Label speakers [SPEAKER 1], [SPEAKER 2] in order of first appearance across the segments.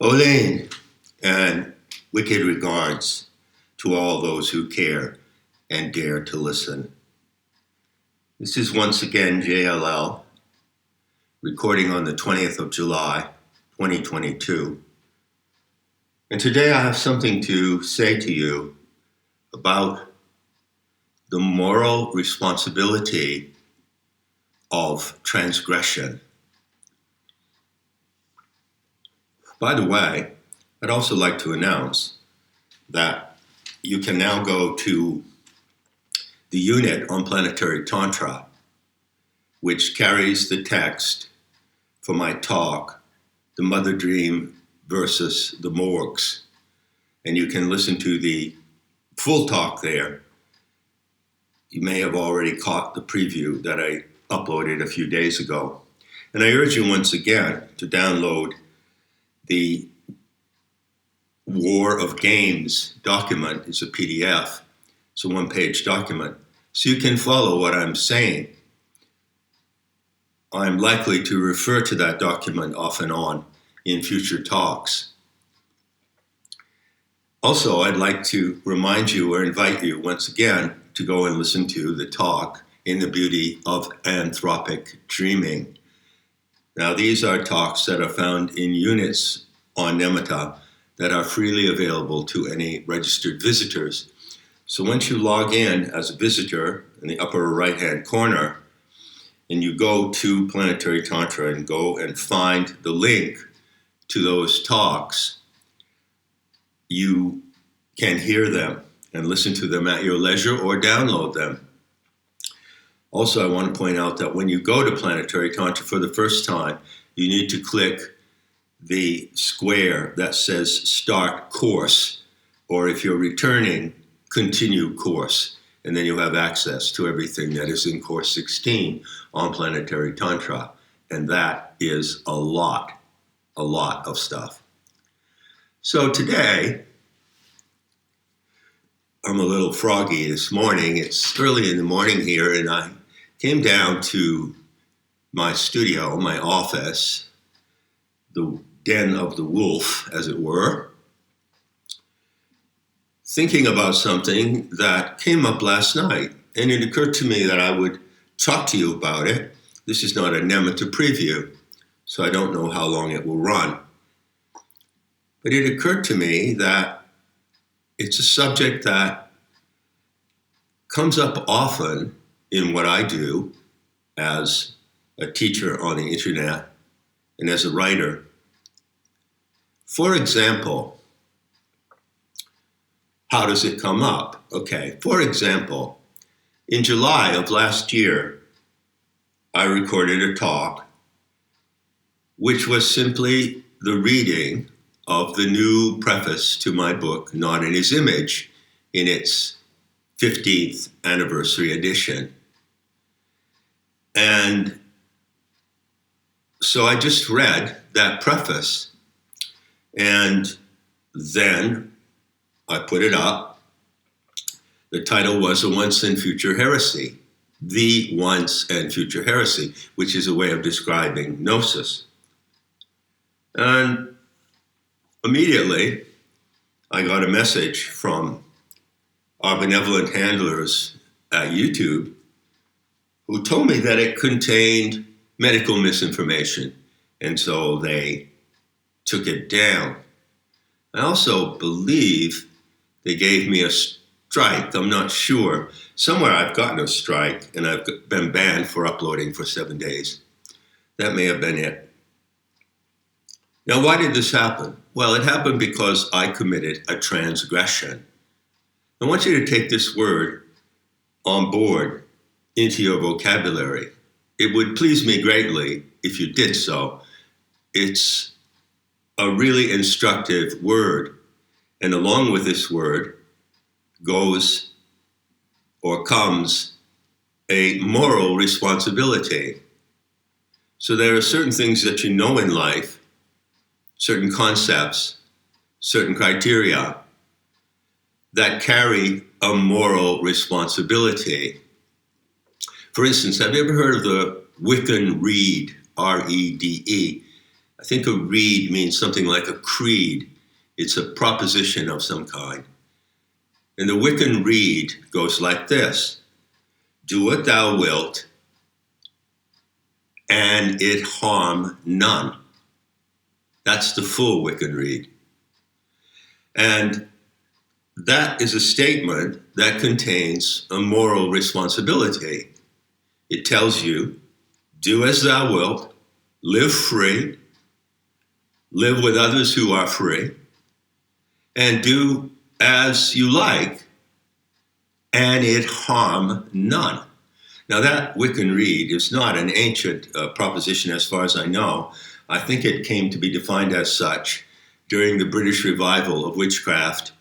[SPEAKER 1] Olane, and wicked regards to all those who care and dare to listen. This is once again JLL, recording on the 20th of July, 2022. And today I have something to say to you about the moral responsibility of transgression. By the way, I'd also like to announce that you can now go to the unit on planetary Tantra, which carries the text for my talk, The Mother Dream versus the Morgues. And you can listen to the full talk there. You may have already caught the preview that I uploaded a few days ago. And I urge you once again to download the War of Games document. It's a PDF. It's a one-page document. So you can follow what I'm saying. I'm likely to refer to that document off and on in future talks. Also, I'd like to remind you or invite you once again to go and listen to the talk In the Beauty of Anthropic Dreaming. Now, these are talks that are found in units on Nematta that are freely available to any registered visitors. So once you log in as a visitor in the upper right-hand corner, and you go to Planetary Tantra and go and find the link to those talks, you can hear them and listen to them at your leisure or download them. Also, I want to point out that when you go to Planetary Tantra for the first time, you need to click the square that says Start Course, or if you're returning, Continue Course, and then you have access to everything that is in Course 16 on Planetary Tantra, and that is a lot of stuff. So today, I'm a little froggy this morning. It's early in the morning here, and I came down to my studio, my office, the den of the wolf, as it were, thinking about something that came up last night. And it occurred to me that I would talk to you about it. This is not a Nematta preview, so I don't know how long it will run. But it occurred to me that it's a subject that comes up often in what I do as a teacher on the internet and as a writer. For example, how does it come up? Okay, for example, in July of last year, I recorded a talk which was simply the reading of the new preface to my book, Not in His Image, in its 15th anniversary edition. And so I just read that preface, and then I put it up. The title was A Once and Future Heresy, The Once and Future Heresy, which is a way of describing gnosis. And immediately, I got a message from our benevolent handlers at YouTube who told me that it contained medical misinformation, and so they took it down. I also believe they gave me a strike. I'm not sure. Somewhere I've gotten a strike, and I've been banned for uploading for 7 days. That may have been it. Now, why did this happen? Well, it happened because I committed a transgression. I want you to take this word on board into your vocabulary. It would please me greatly if you did so. It's a really instructive word. And along with this word goes or comes a moral responsibility. So there are certain things that you know in life, certain concepts, certain criteria that carry a moral responsibility. For instance, have you ever heard of the Wiccan Rede, R-E-D-E? think a reed means something like a creed. It's a proposition of some kind. And the Wiccan reed goes like this: do what thou wilt, and it harm none. That's the full Wiccan reed. And that is a statement that contains a moral responsibility. It tells you, do as thou wilt, live free, live with others who are free, and do as you like, and it harm none. Now that Wiccan reed is not an ancient proposition as far as I know. I think it came to be defined as such during the British revival of witchcraft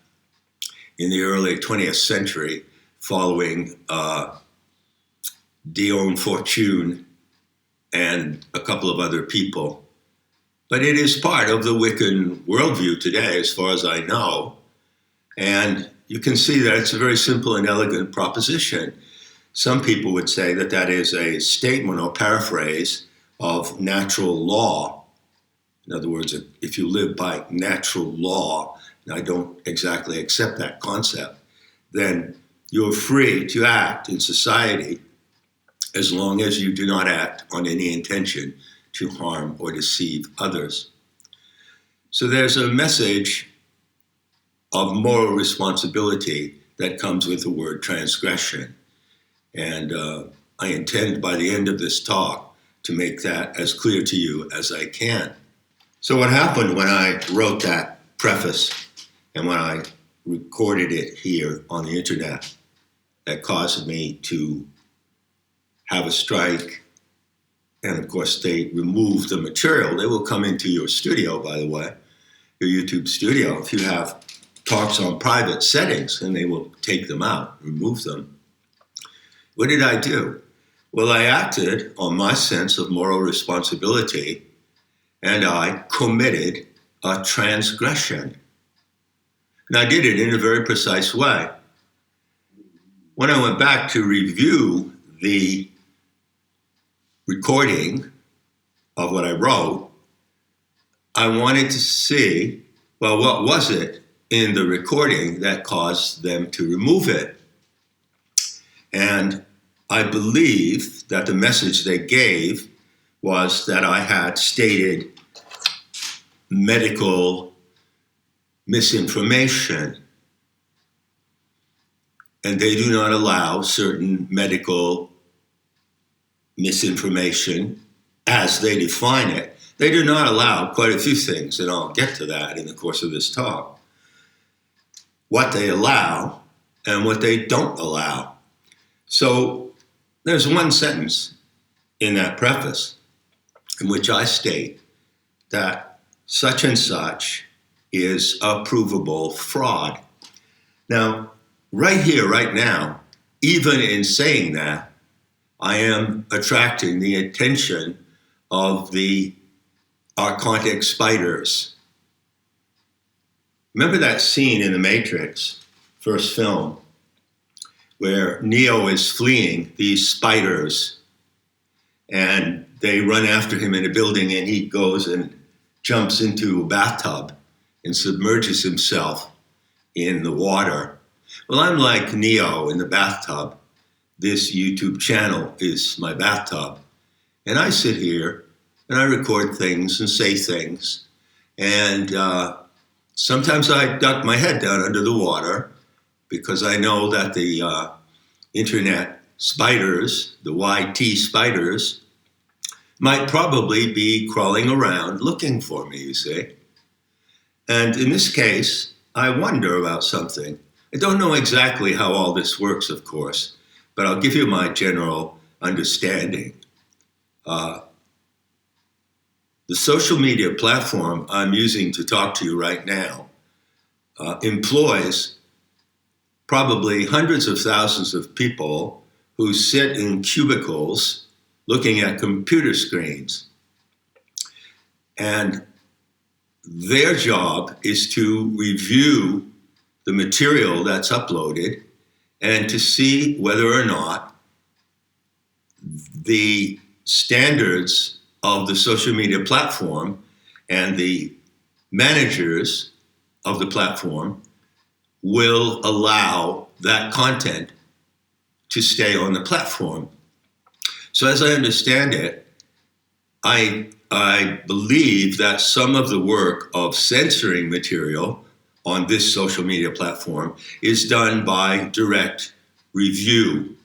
[SPEAKER 1] in the early 20th century, following Dion Fortune and a couple of other people. But it is part of the Wiccan worldview today, as far as I know. And you can see that it's a very simple and elegant proposition. Some people would say that that is a statement or paraphrase of natural law. In other words, if you live by natural law, and I don't exactly accept that concept, then you're free to act in society as long as you do not act on any intention to harm or deceive others. So there's a message of moral responsibility that comes with the word transgression. And I intend by the end of this talk to make that as clear to you as I can. So what happened when I wrote that preface and when I recorded it here on the internet that caused me to have a strike, and of course they removed the material. They will come into your studio, by the way, your YouTube studio, if you have talks on private settings, and they will take them out, remove them. What did I do? Well, I acted on my sense of moral responsibility, and I committed a transgression. And I did it in a very precise way. When I went back to review the recording of what I wrote, I wanted to see, well, what was it in the recording that caused them to remove it? And I believe that the message they gave was that I had stated medical misinformation, and they do not allow certain medical misinformation as they define it. They do not allow quite a few things, and I'll get to that in the course of this talk. What they allow and what they don't allow. So there's one sentence in that preface in which I state that such and such is a provable fraud. Now, right here, right now, even in saying that, I am attracting the attention of the archontic spiders. Remember that scene in The Matrix, first film, where Neo is fleeing these spiders and they run after him in a building and he goes and jumps into a bathtub and submerges himself in the water. Well, I'm like Neo in the bathtub. This YouTube channel is my bathtub. And I sit here and I record things and say things. And sometimes I duck my head down under the water because I know that the internet spiders, the YT spiders, might probably be crawling around looking for me, you see. And in this case, I wonder about something. I don't know exactly how all this works, of course, but I'll give you my general understanding. The social media platform I'm using to talk to you right now employs probably hundreds of thousands of people who sit in cubicles looking at computer screens. And their job is to review the material that's uploaded and to see whether or not the standards of the social media platform and the managers of the platform will allow that content to stay on the platform. So as I understand it, I believe that some of the work of censoring material on this social media platform is done by direct review.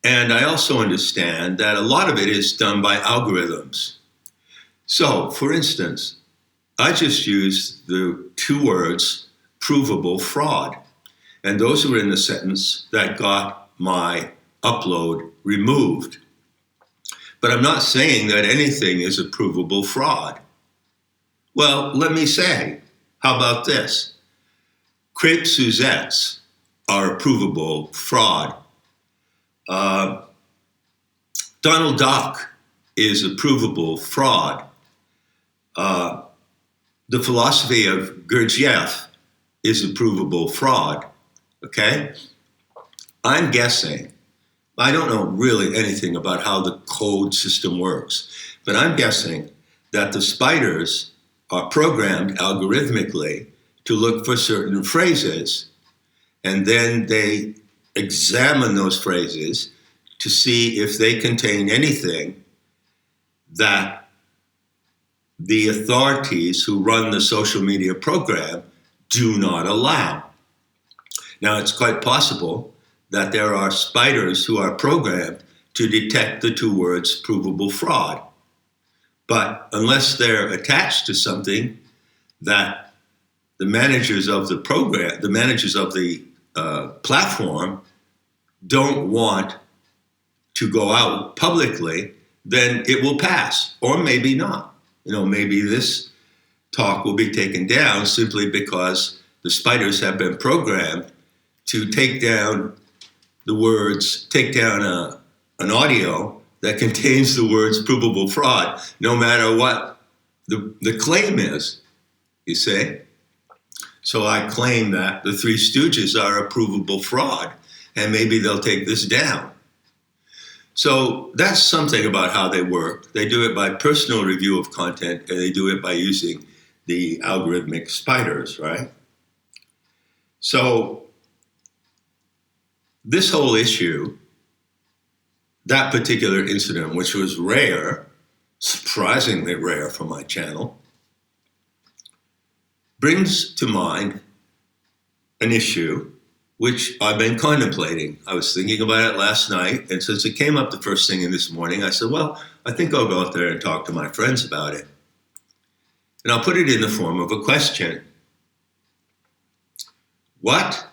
[SPEAKER 1] And I also understand that a lot of it is done by algorithms. So, for instance, I just used the two words provable fraud. And those were in the sentence that got my upload removed. But I'm not saying that anything is a provable fraud. Well, let me say, how about this? Crepe Suzettes are a provable fraud. Donald Duck is a provable fraud. The philosophy of Gurdjieff is a provable fraud. Okay? I'm guessing, I don't know really anything about how the code system works, but I'm guessing that the spiders are programmed algorithmically to look for certain phrases, and then they examine those phrases to see if they contain anything that the authorities who run the social media program do not allow. Now, it's quite possible that there are spiders who are programmed to detect the two words provable fraud. But unless they're attached to something that the managers of the program, the managers of the platform don't want to go out publicly, then it will pass, or maybe not. Maybe this talk will be taken down simply because the spiders have been programmed to take down the words, take down an audio that contains the words provable fraud, no matter what the claim is, you see? So I claim that the Three Stooges are a provable fraud, and maybe they'll take this down. So that's something about how they work. They do it by personal review of content, and they do it by using the algorithmic spiders, right? So this whole issue, that particular incident, which was rare, surprisingly rare for my channel, brings to mind an issue which I've been contemplating. I was thinking about it last night, and since it came up the first thing in this morning, I said, well, I think I'll go out there and talk to my friends about it. And I'll put it in the form of a question. What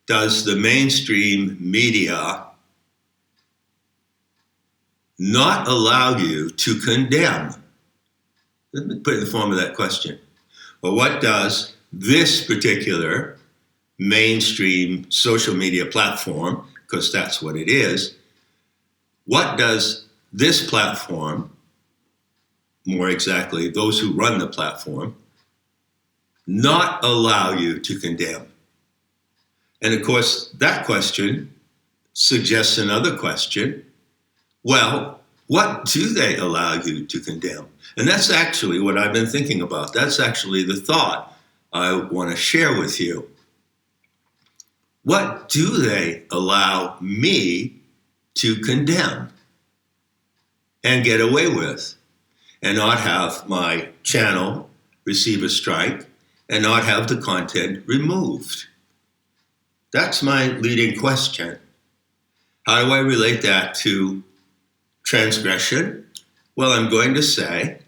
[SPEAKER 1] does the mainstream media not allow you to condemn? Let me put it in the form of that question. Well, what does this particular mainstream social media platform, because that's what it is, what does this platform, more exactly, those who run the platform, not allow you to condemn? And of course, that question suggests another question. Well, what do they allow you to condemn? And that's actually what I've been thinking about. That's actually the thought I want to share with you. What do they allow me to condemn and get away with and not have my channel receive a strike and not have the content removed? That's my leading question. How do I relate that to transgression? Well, I'm going to say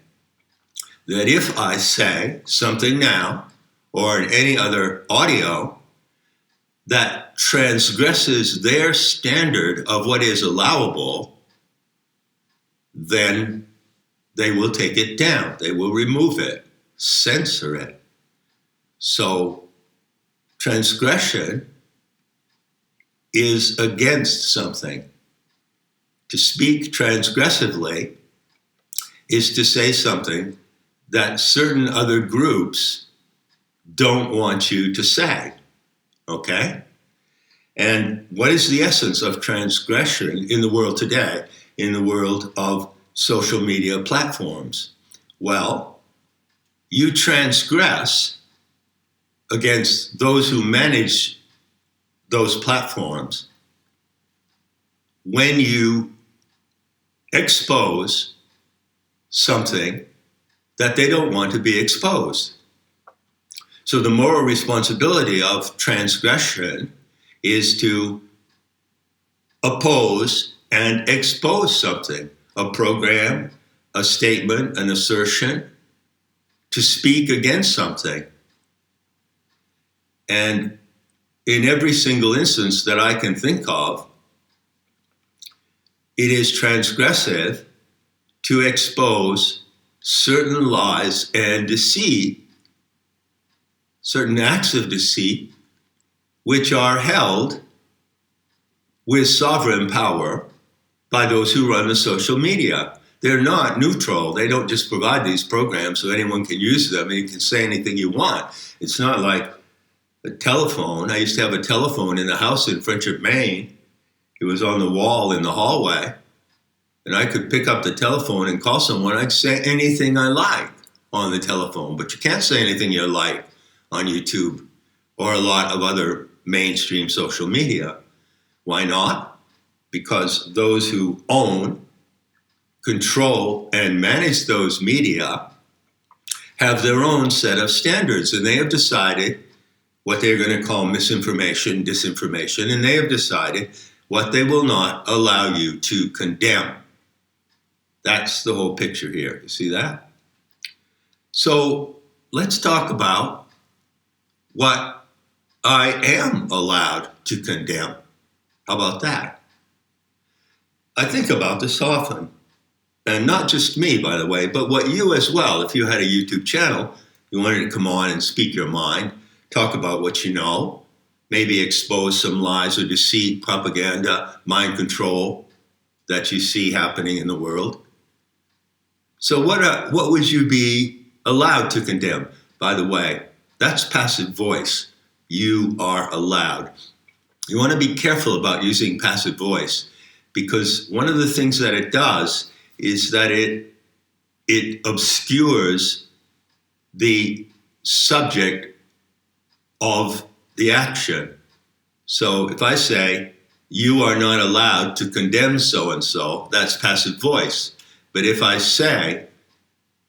[SPEAKER 1] that if I say something now or in any other audio that transgresses their standard of what is allowable, then they will take it down. They will remove it, censor it. So transgression is against something. To speak transgressively is to say something that certain other groups don't want you to say. Okay? And what is the essence of transgression in the world today, in the world of social media platforms? Well, you transgress against those who manage those platforms when you expose something that they don't want to be exposed. So the moral responsibility of transgression is to oppose and expose something, a program, a statement, an assertion, to speak against something. And in every single instance that I can think of, it is transgressive to expose certain lies and deceit, certain acts of deceit, which are held with sovereign power by those who run the social media. They're not neutral. They don't just provide these programs so anyone can use them and you can say anything you want. It's not like a telephone. I used to have a telephone in the house in Friendship, Maine. It was on the wall in the hallway. And I could pick up the telephone and call someone. I'd say anything I like on the telephone. But you can't say anything you like on YouTube or a lot of other mainstream social media. Why not? Because those who own, control, and manage those media have their own set of standards. And they have decided what they're going to call misinformation, disinformation. And they have decided what they will not allow you to condemn. That's the whole picture here. You see that? So let's talk about what I am allowed to condemn. How about that? I think about this often. And not just me, by the way, but what you as well. If you had a YouTube channel, you wanted to come on and speak your mind, talk about what you know, maybe expose some lies or deceit, propaganda, mind control that you see happening in the world. So what would you be allowed to condemn? By the way, that's passive voice. You are allowed. You want to be careful about using passive voice because one of the things that it does is that it obscures the subject of the action. So if I say, you are not allowed to condemn so-and-so, that's passive voice. But if I say,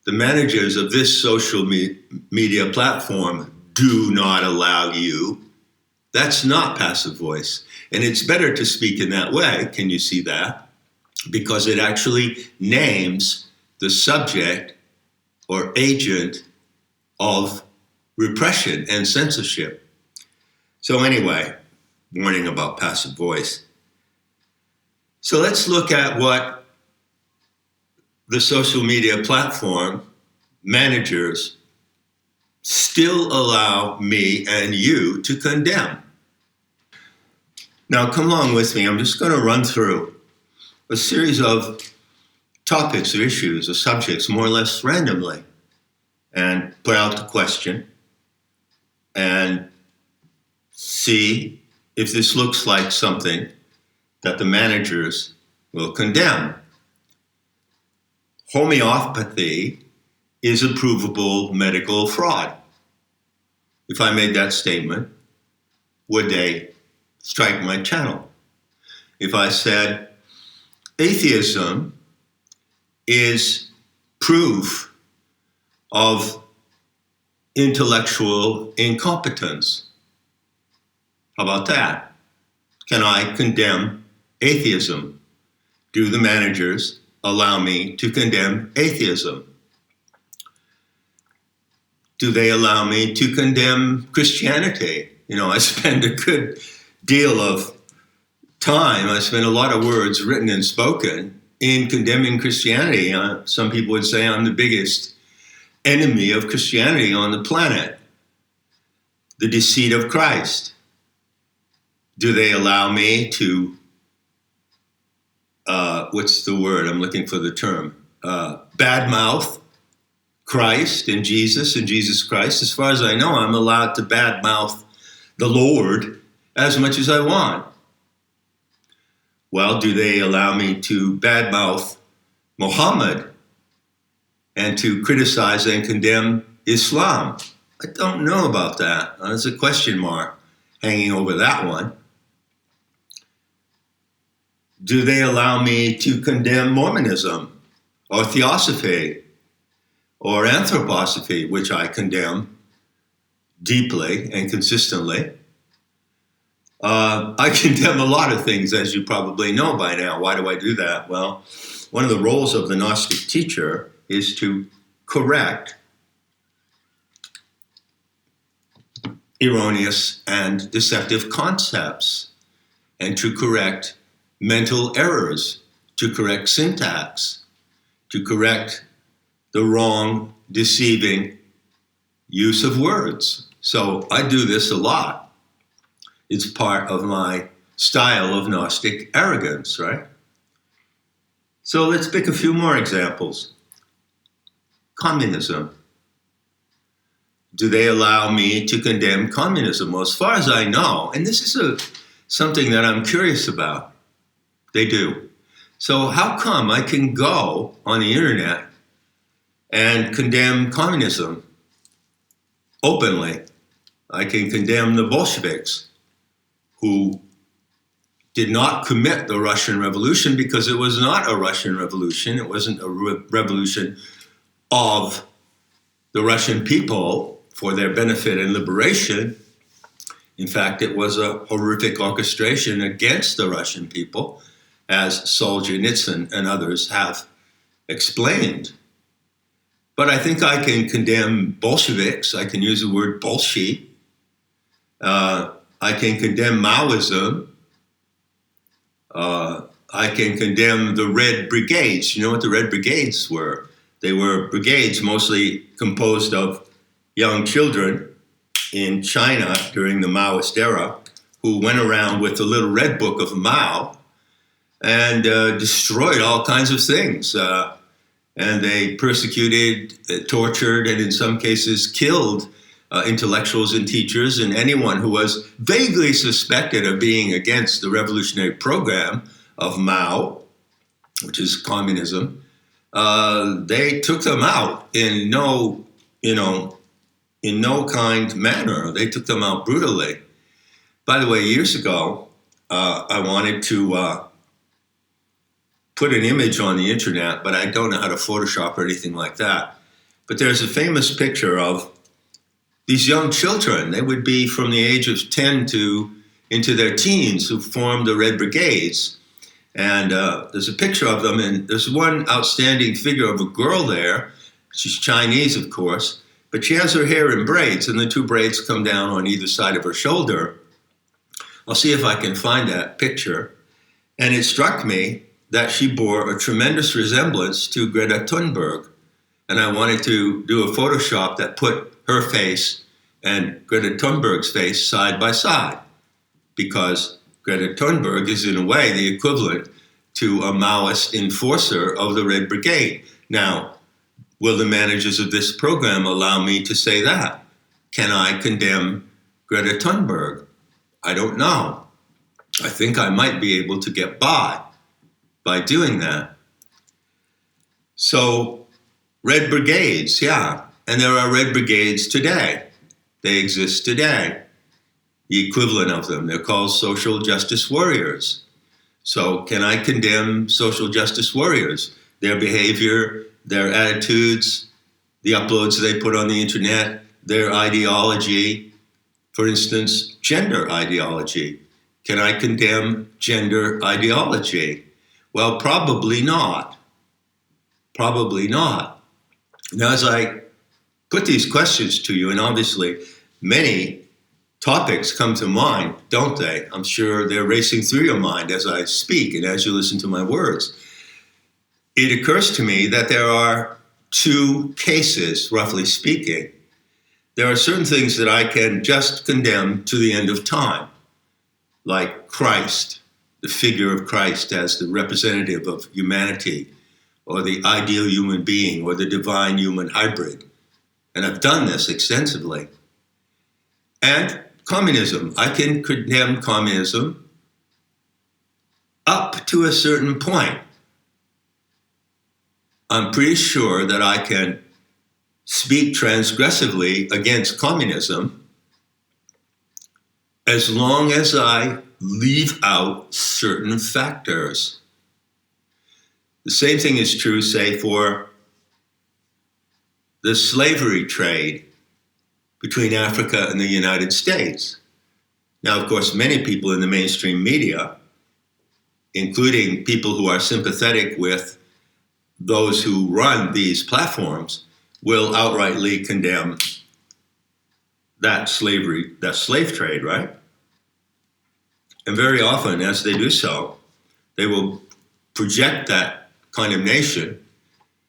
[SPEAKER 1] the managers of this social media platform do not allow you, that's not passive voice. And it's better to speak in that way. Can you see that? Because it actually names the subject or agent of repression and censorship. So anyway, warning about passive voice. So let's look at what the social media platform managers still allow me and you to condemn. Now, come along with me. I'm just going to run through a series of topics or issues or subjects more or less randomly and put out the question and see if this looks like something that the managers will condemn. Homeopathy is a provable medical fraud. If I made that statement, would they strike my channel? If I said atheism is proof of intellectual incompetence, how about that? Can I condemn atheism? Do the managers allow me to condemn atheism? Do they allow me to condemn Christianity? You know, I spend a good deal of time, I spend a lot of words written and spoken in condemning Christianity. Some people would say I'm the biggest enemy of Christianity on the planet. The deceit of Christ. Do they allow me to, what's the word? I'm looking for the term. Badmouth Christ and Jesus Christ. As far as I know, I'm allowed to badmouth the Lord as much as I want. Well, do they allow me to badmouth Muhammad and to criticize and condemn Islam. I don't know about that. There's a question mark hanging over that one. Do they allow me to condemn Mormonism or Theosophy or Anthroposophy, which I condemn deeply and consistently? I condemn a lot of things, as you probably know by now. Why do I do that? Well, one of the roles of the Gnostic teacher is to correct erroneous and deceptive concepts, and to correct mental errors, to correct syntax, to correct the wrong, deceiving use of words. So I do this a lot. It's part of my style of Gnostic arrogance, right? So let's pick a few more examples. Communism. Do they allow me to condemn communism? Well, as far as I know, and this is something that I'm curious about, they do. So how come I can go on the internet and condemn communism openly? I can condemn the Bolsheviks, who did not commit the Russian Revolution because it was not a Russian revolution. It wasn't a revolution of the Russian people for their benefit and liberation. In fact, it was a horrific orchestration against the Russian people, as Solzhenitsyn and others have explained. But I think I can condemn Bolsheviks. I can use the word Bolshi. I can condemn Maoism. I can condemn the Red Brigades. You know what the Red Brigades were? They were brigades mostly composed of young children in China during the Maoist era who went around with the little red book of Mao and destroyed all kinds of things. And they persecuted, tortured, and in some cases killed intellectuals and teachers and anyone who was vaguely suspected of being against the revolutionary program of Mao, which is communism. They took them out in no kind manner. They took them out brutally. By the way, years ago, I wanted to put an image on the internet, but I don't know how to Photoshop or anything like that. But there's a famous picture of these young children. They would be from the age of 10 to into their teens, who formed the Red Brigades. And there's a picture of them, and there's one outstanding figure of a girl there. She's Chinese, of course, but she has her hair in braids, and the two braids come down on either side of her shoulder. I'll see if I can find that picture. And it struck me that she bore a tremendous resemblance to Greta Thunberg. And I wanted to do a Photoshop that put her face and Greta Thunberg's face side by side, because Greta Thunberg is in a way the equivalent to a Maoist enforcer of the Red Brigade. Now, will the managers of this program allow me to say that? Can I condemn Greta Thunberg? I don't know. I think I might be able to get by doing that. So, Red Brigades, yeah. And there are Red Brigades today. They exist today. The equivalent of them. They're called social justice warriors. So can I condemn social justice warriors? Their behavior, their attitudes, the uploads they put on the internet, their ideology, for instance, gender ideology. Can I condemn gender ideology? Well, probably not. Probably not. Now, as I put these questions to you, and obviously many topics come to mind, don't they? I'm sure they're racing through your mind as I speak and as you listen to my words. It occurs to me that there are two cases, roughly speaking. There are certain things that I can just condemn to the end of time, like Christ, the figure of Christ as the representative of humanity, or the ideal human being, or the divine human hybrid. And I've done this extensively. And communism. I can condemn communism up to a certain point. I'm pretty sure that I can speak transgressively against communism as long as I leave out certain factors. The same thing is true, say, for the slavery trade between Africa and the United States. Now, of course, many people in the mainstream media, including people who are sympathetic with those who run these platforms, will outrightly condemn that slavery, that slave trade, right? And very often, as they do so, they will project that condemnation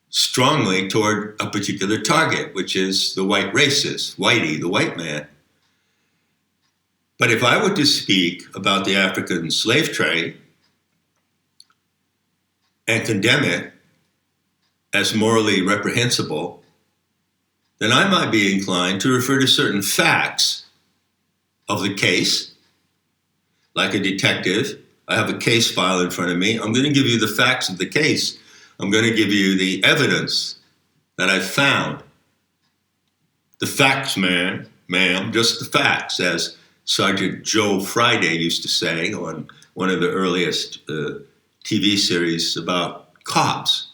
[SPEAKER 1] strongly toward a particular target, which is the white racist, whitey, the white man. But if I were to speak about the African slave trade and condemn it as morally reprehensible, then I might be inclined to refer to certain facts of the case. Like a detective, I have a case file in front of me. I'm going to give you the facts of the case. I'm going to give you the evidence that I've found. The facts, ma'am, just the facts, as Sergeant Joe Friday used to say on one of the earliest TV series about cops.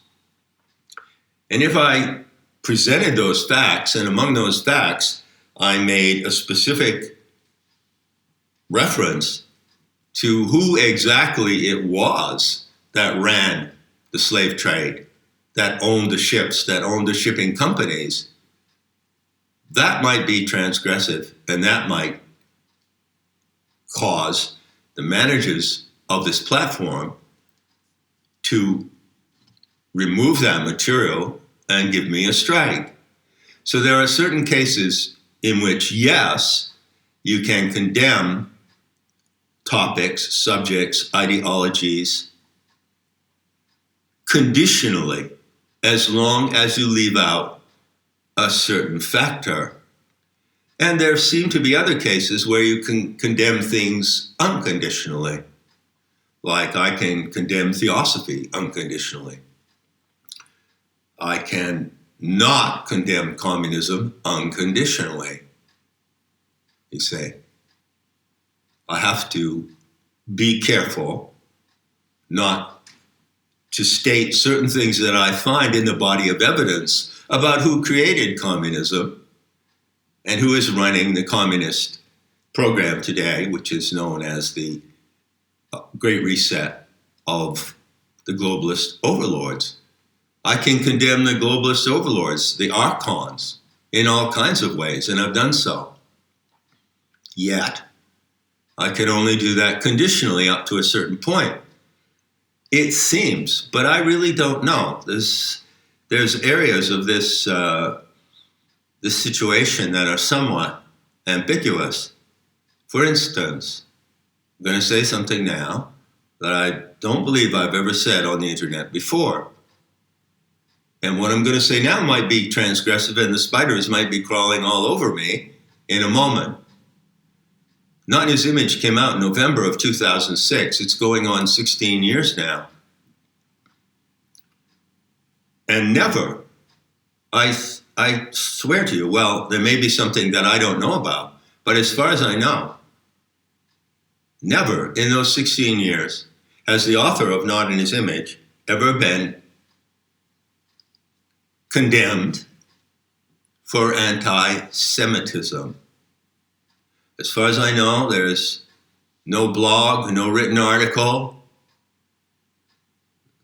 [SPEAKER 1] And if I presented those facts, and among those facts, I made a specific reference to who exactly it was that ran the slave trade, that owned the ships, that owned the shipping companies, that might be transgressive, and that might cause the managers of this platform to remove that material and give me a strike. So there are certain cases in which, yes, you can condemn topics, subjects, ideologies conditionally, as long as you leave out a certain factor. And there seem to be other cases where you can condemn things unconditionally, like I can condemn theosophy unconditionally. I can not condemn communism unconditionally. You say, I have to be careful not to state certain things that I find in the body of evidence about who created communism and who is running the communist program today, which is known as the Great Reset of the globalist overlords. I can condemn the globalist overlords, the archons, in all kinds of ways, and I've done so. Yet, I can only do that conditionally up to a certain point. It seems, but I really don't know. There's areas of this situation that are somewhat ambiguous. For instance, I'm going to say something now that I don't believe I've ever said on the internet before. And what I'm going to say now might be transgressive, and the spiders might be crawling all over me in a moment. Not in His Image came out in November of 2006. It's going on 16 years now. And never, I swear to you, well, there may be something that I don't know about, but as far as I know, never in those 16 years has the author of Not in His Image ever been condemned for anti-Semitism. As far as I know, there's no blog, no written article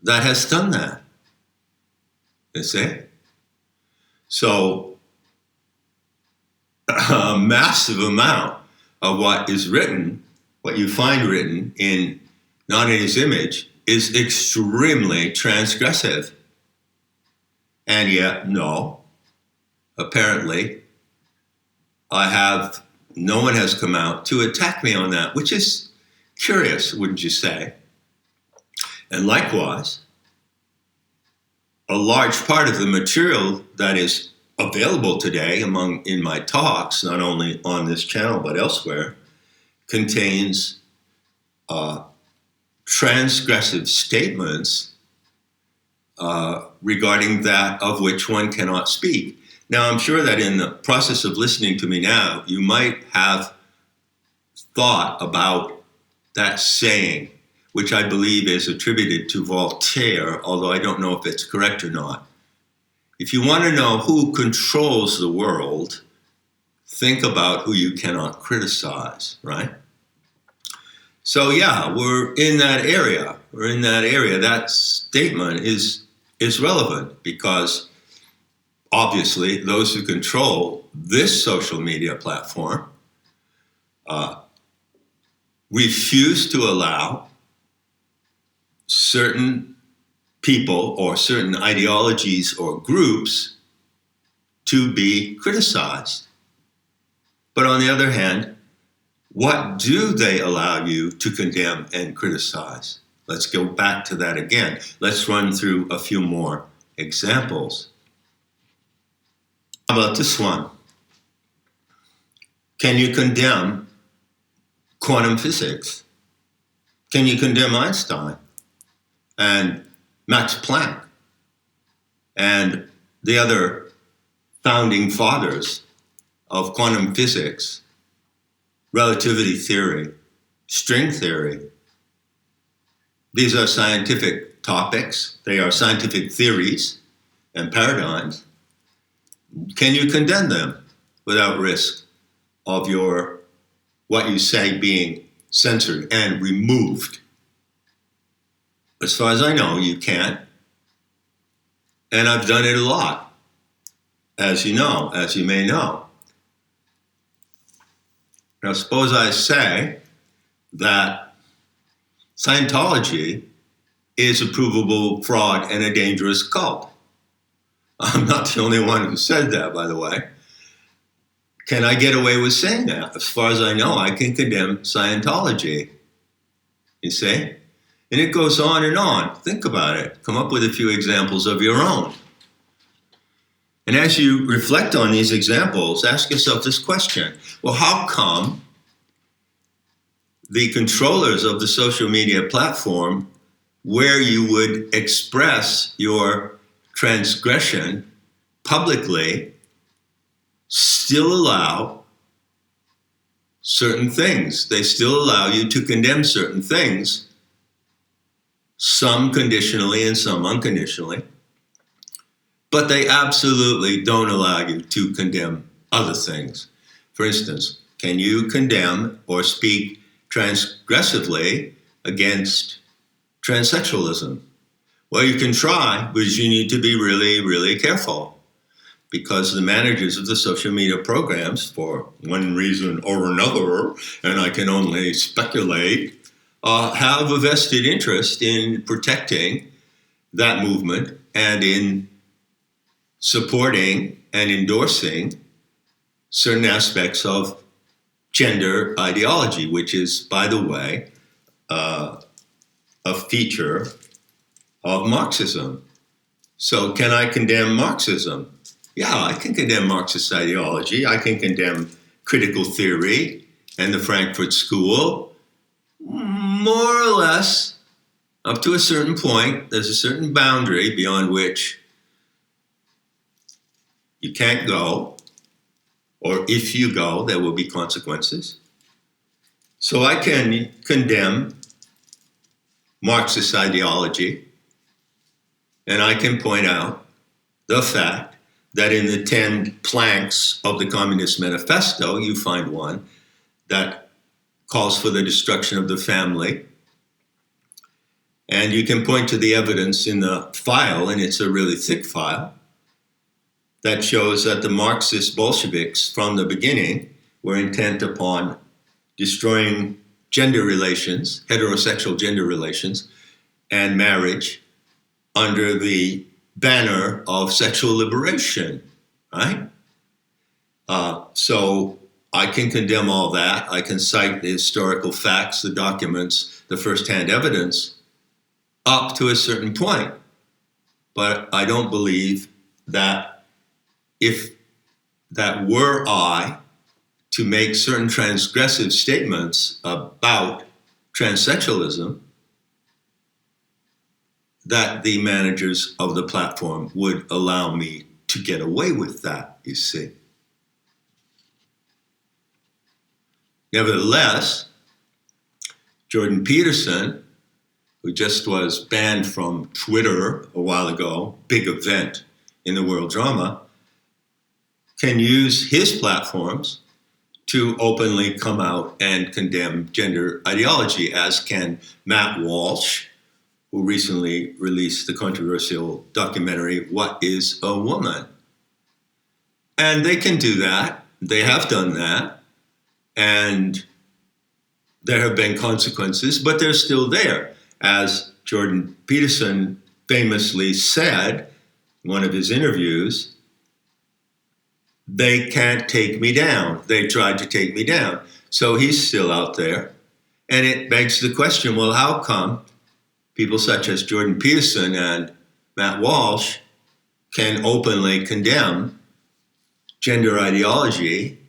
[SPEAKER 1] that has done that. You see? So, a massive amount of what is written, what you find written in Not in His Image, is extremely transgressive. And yet, no, apparently, no one has come out to attack me on that, which is curious, wouldn't you say? And likewise, a large part of the material that is available today in my talks, not only on this channel but elsewhere, contains transgressive statements regarding that of which one cannot speak. Now, I'm sure that in the process of listening to me now, you might have thought about that saying, which I believe is attributed to Voltaire, although I don't know if it's correct or not. If you want to know who controls the world, think about who you cannot criticize, right? So yeah, we're in that area. That statement is relevant because obviously those who control this social media platform refuse to allow certain people or certain ideologies or groups to be criticized. But on the other hand, what do they allow you to condemn and criticize? Let's go back to that again. Let's run through a few more examples. How about this one? Can you condemn quantum physics? Can you condemn Einstein and Max Planck and the other founding fathers of quantum physics, relativity theory, string theory? These are scientific topics. They are scientific theories and paradigms. Can you condemn them without risk of what you say being censored and removed? As far as I know, you can't. And I've done it a lot, as you may know. Now, suppose I say that Scientology is a provable fraud and a dangerous cult. I'm not the only one who said that, by the way. Can I get away with saying that? As far as I know, I can condemn Scientology. You see? And it goes on and on. Think about it. Come up with a few examples of your own. And as you reflect on these examples, ask yourself this question. Well, how come the controllers of the social media platform, where you would express your transgression publicly, still allow certain things? They still allow you to condemn certain things, some conditionally and some unconditionally, but they absolutely don't allow you to condemn other things. For instance, can you condemn or speak transgressively against transsexualism? Well, you can try, but you need to be really, really careful, because the managers of the social media programs, for one reason or another, and I can only speculate, have a vested interest in protecting that movement and in supporting and endorsing certain aspects of gender ideology, which is, by the way, a feature of Marxism. So can I condemn Marxism? Yeah, I can condemn Marxist ideology. I can condemn critical theory and the Frankfurt School, more or less, up to a certain point. There's a certain boundary beyond which you can't go, or if you go, there will be consequences. So I can condemn Marxist ideology, and I can point out the fact that in the 10 planks of the Communist Manifesto, you find one that calls for the destruction of the family. And you can point to the evidence in the file, and it's a really thick file, that shows that the Marxist Bolsheviks from the beginning were intent upon destroying gender relations, heterosexual gender relations, and marriage under the banner of sexual liberation, right? So I can condemn all that. I can cite the historical facts, the documents, the firsthand evidence up to a certain point. But I don't believe that if that were I to make certain transgressive statements about transsexualism, that the managers of the platform would allow me to get away with that, you see. Nevertheless, Jordan Peterson, who just was banned from Twitter a while ago, big event in the world drama, can use his platforms to openly come out and condemn gender ideology, as can Matt Walsh, who recently released the controversial documentary, What is a Woman? And they can do that. They have done that. And there have been consequences, but they're still there. As Jordan Peterson famously said in one of his interviews, they can't take me down. They tried to take me down. So he's still out there. And it begs the question, well, how come people such as Jordan Peterson and Matt Walsh can openly condemn gender ideology,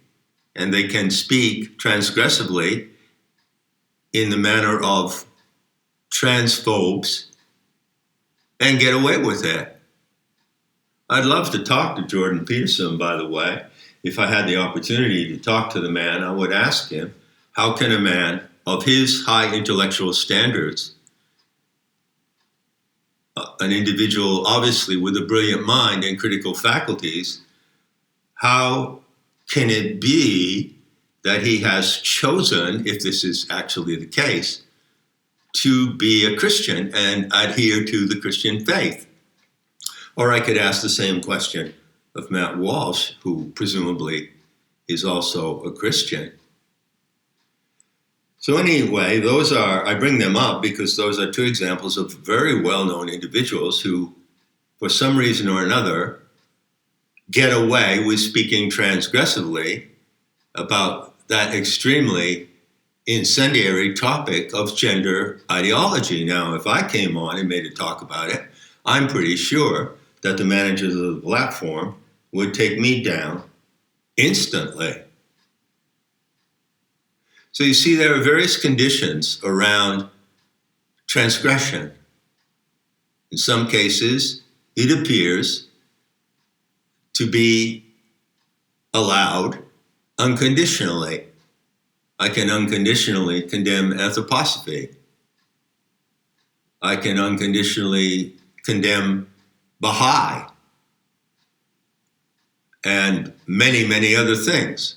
[SPEAKER 1] and they can speak transgressively in the manner of transphobes and get away with it? I'd love to talk to Jordan Peterson, by the way. If I had the opportunity to talk to the man, I would ask him, how can a man of his high intellectual standards, an individual obviously with a brilliant mind and critical faculties, how can it be that he has chosen, if this is actually the case, to be a Christian and adhere to the Christian faith? Or I could ask the same question of Matt Walsh, who presumably is also a Christian. So anyway, I bring them up because those are two examples of very well-known individuals who, for some reason or another, get away with speaking transgressively about that extremely incendiary topic of gender ideology. Now, if I came on and made a talk about it, I'm pretty sure that the managers of the platform would take me down instantly. So you see, there are various conditions around transgression. In some cases, it appears to be allowed unconditionally. I can unconditionally condemn anthroposophy. I can unconditionally condemn Baha'i and many, many other things.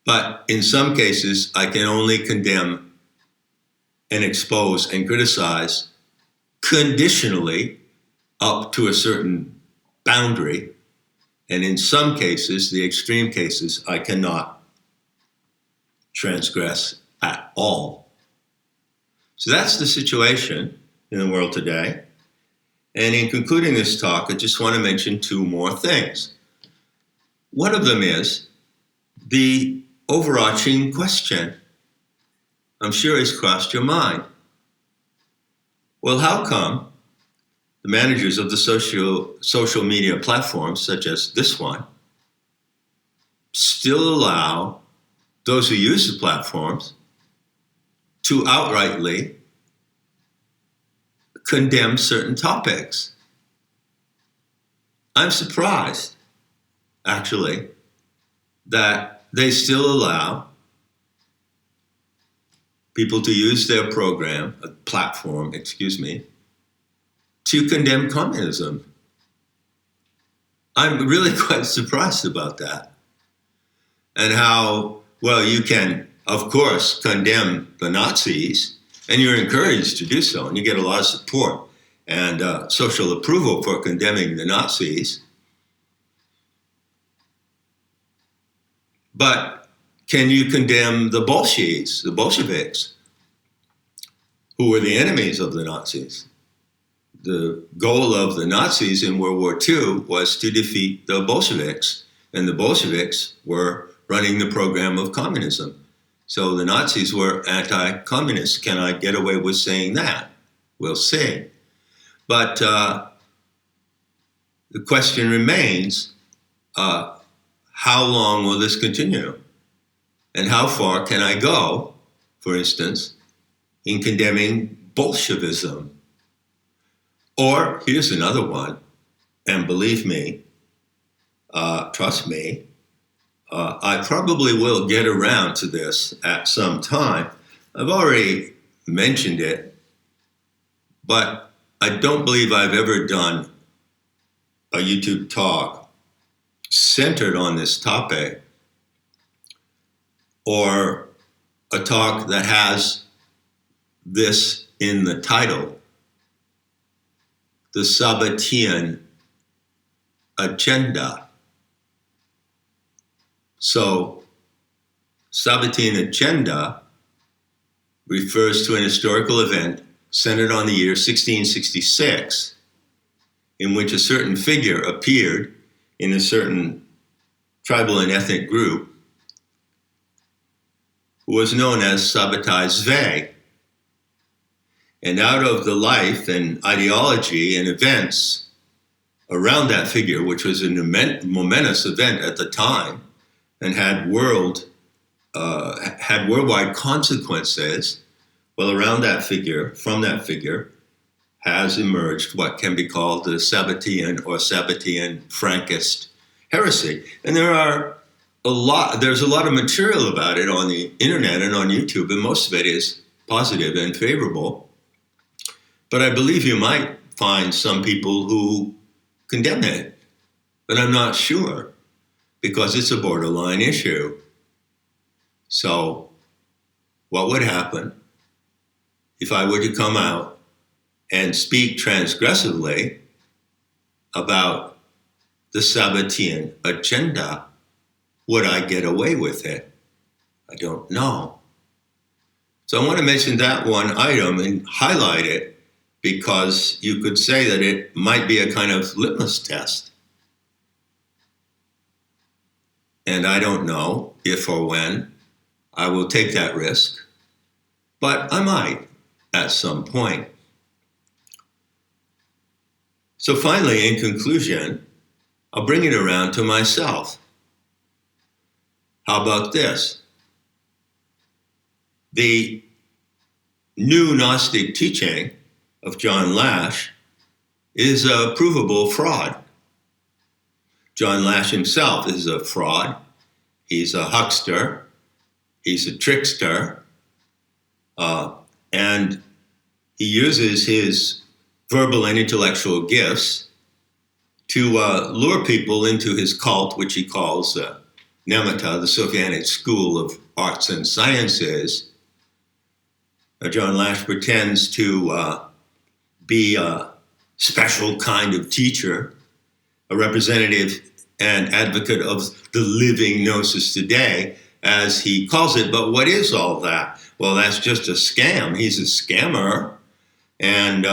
[SPEAKER 1] But in some cases, I can only condemn and expose and criticize conditionally up to a certain boundary. And in some cases, the extreme cases, I cannot transgress at all. So that's the situation in the world today. And in concluding this talk, I just want to mention two more things. One of them is the overarching question. I'm sure it's crossed your mind. Well, how come the managers of the social media platforms, such as this one, still allow those who use the platforms to outrightly condemn certain topics? I'm surprised, actually, that they still allow people to use their platform, to condemn communism. I'm really quite surprised about that. And how, well, you can, of course, condemn the Nazis, and you're encouraged to do so, and you get a lot of support and social approval for condemning the Nazis. But can you condemn the Bolsheviks, who were the enemies of the Nazis? The goal of the Nazis in World War II was to defeat the Bolsheviks, and the Bolsheviks were running the program of communism. So the Nazis were anti-communist. Can I get away with saying that? We'll see. But the question remains, how long will this continue? And how far can I go, for instance, in condemning Bolshevism? Or here's another one, and believe me, trust me, I probably will get around to this at some time. I've already mentioned it, but I don't believe I've ever done a YouTube talk centered on this topic, or a talk that has this in the title, the Sabbatean agenda. So, Sabbatean agenda refers to an historical event centered on the year 1666, in which a certain figure appeared in a certain tribal and ethnic group who was known as Sabbatai Zve. And out of the life and ideology and events around that figure, which was a momentous event at the time and had worldwide consequences, well, around that figure, from that figure, has emerged what can be called the Sabbatean or Sabbatean Frankist heresy. And there's a lot of material about it on the internet and on YouTube, and most of it is positive and favorable. But I believe you might find some people who condemn it, but I'm not sure, because it's a borderline issue. So what would happen if I were to come out and speak transgressively about the Sabbatean agenda? Would I get away with it? I don't know. So I want to mention that one item and highlight it, because you could say that it might be a kind of litmus test. And I don't know if or when I will take that risk, but I might at some point. So finally, in conclusion, I'll bring it around to myself. How about this? The new Gnostic teaching of John Lash is a provable fraud. John Lash himself is a fraud. He's a huckster. He's a trickster. And he uses his verbal and intellectual gifts to lure people into his cult, which he calls Nemata, the Sophianic School of Arts and Sciences. John Lash pretends to be a special kind of teacher, a representative and advocate of the living gnosis today, as he calls it. But what is all that? Well, that's just a scam. He's a scammer. And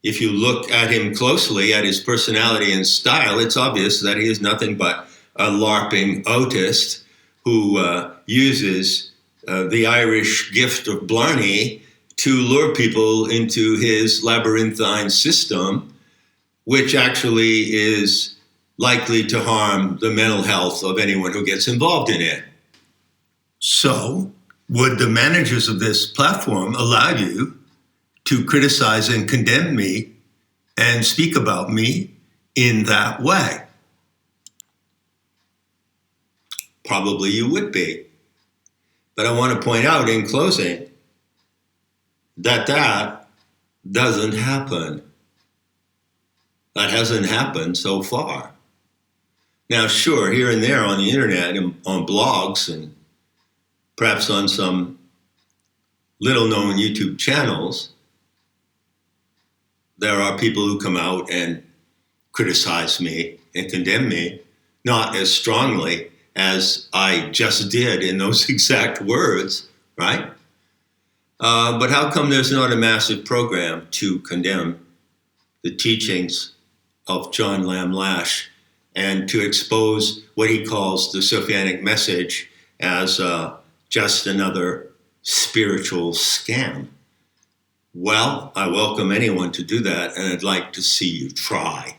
[SPEAKER 1] if you look at him closely, at his personality and style, it's obvious that he is nothing but a LARPing autist who uses the Irish gift of Blarney to lure people into his labyrinthine system, which actually is likely to harm the mental health of anyone who gets involved in it. So, would the managers of this platform allow you to criticize and condemn me and speak about me in that way? Probably you would be. But I want to point out in closing that that doesn't happen. That hasn't happened so far. Now, sure, here and there on the internet and on blogs and perhaps on some little-known YouTube channels, there are people who come out and criticize me and condemn me, not as strongly as I just did in those exact words, right? But how come there's not a massive program to condemn the teachings of John Lamb Lash and to expose what he calls the Sophianic message as just another spiritual scam? Well, I welcome anyone to do that, and I'd like to see you try.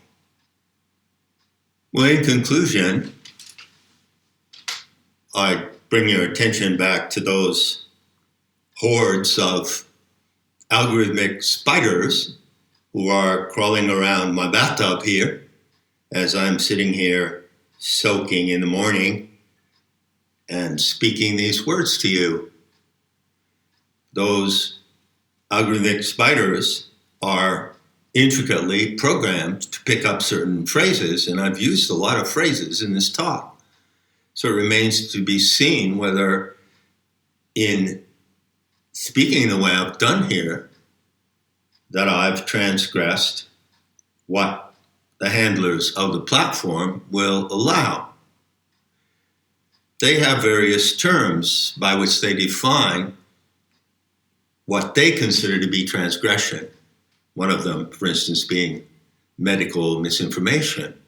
[SPEAKER 1] Well, in conclusion, I bring your attention back to those hordes of algorithmic spiders who are crawling around my bathtub here as I'm sitting here soaking in the morning and speaking these words to you. Those algorithmic spiders are intricately programmed to pick up certain phrases, and I've used a lot of phrases in this talk. So it remains to be seen whether in speaking the way I've done here, that I've transgressed what the handlers of the platform will allow. They have various terms by which they define what they consider to be transgression. One of them, for instance, being medical misinformation.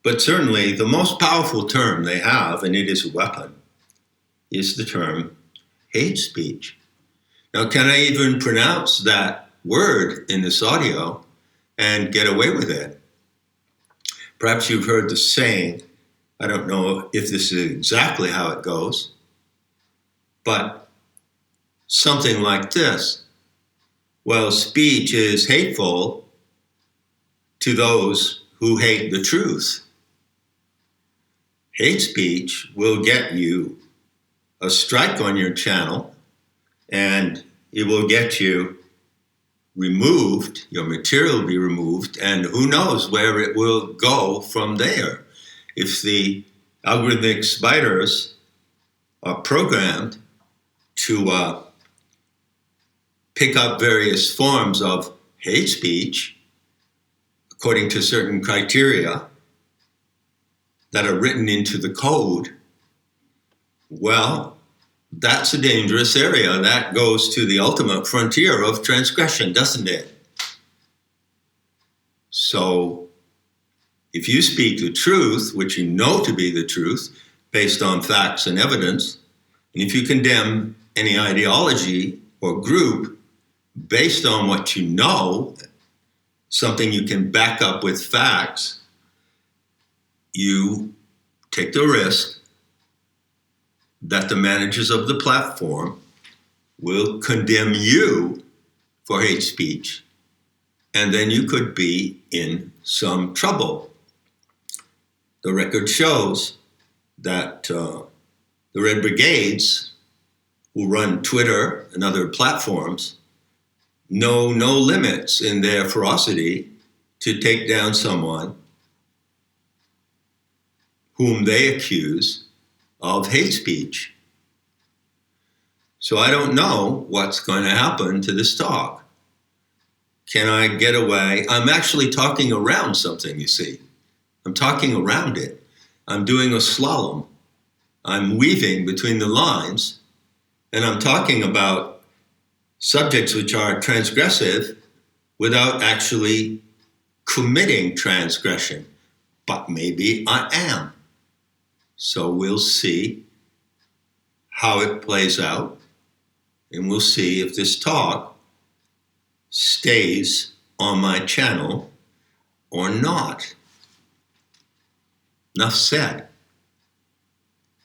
[SPEAKER 1] But certainly the most powerful term they have, and it is a weapon, is the term hate speech. Now, can I even pronounce that word in this audio and get away with it? Perhaps you've heard the saying, I don't know if this is exactly how it goes, but something like this. Well, speech is hateful to those who hate the truth. Hate speech will get you a strike on your channel, and it will get you removed, your material will be removed, and who knows where it will go from there. If the algorithmic spiders are programmed to pick up various forms of hate speech according to certain criteria that are written into the code, well, that's a dangerous area. That goes to the ultimate frontier of transgression, doesn't it? So if you speak the truth, which you know to be the truth, based on facts and evidence, and if you condemn any ideology or group based on what you know, something you can back up with facts, you take the risk that the managers of the platform will condemn you for hate speech, and then you could be in some trouble. The record shows that the Red Brigades, who run Twitter and other platforms, know no limits in their ferocity to take down someone whom they accuse of hate speech. So I don't know what's going to happen to this talk. Can I get away? I'm actually talking around something, you see. I'm talking around it. I'm doing a slalom. I'm weaving between the lines, and I'm talking about subjects which are transgressive without actually committing transgression. But maybe I am. So we'll see how it plays out, and we'll see if this talk stays on my channel or not. Enough said.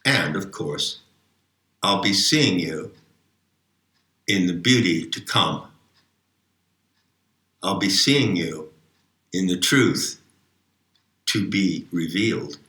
[SPEAKER 1] And, of course, I'll be seeing you in the beauty to come. I'll be seeing you in the truth to be revealed.